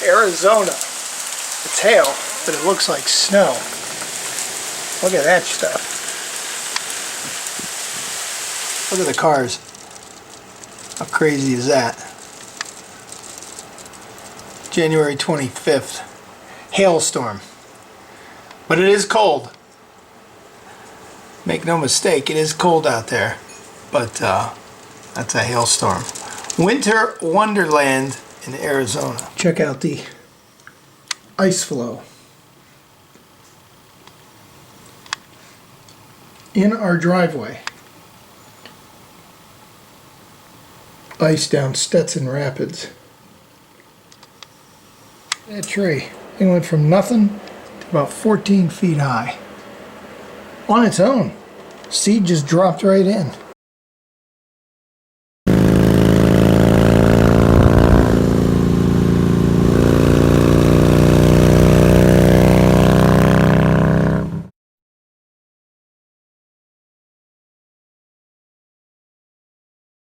Arizona. It's hail, but it looks like snow. Look at that stuff. Look at the cars. How crazy is that? January 25th. Hailstorm. But it is cold. Make no mistake, it is cold out there. But that's a hailstorm. Winter Wonderland in Arizona. Check out the ice flow in our driveway. Ice down Stetson Rapids. That tree, it went from nothing to about 14 feet high. On its own. Seed just dropped right in.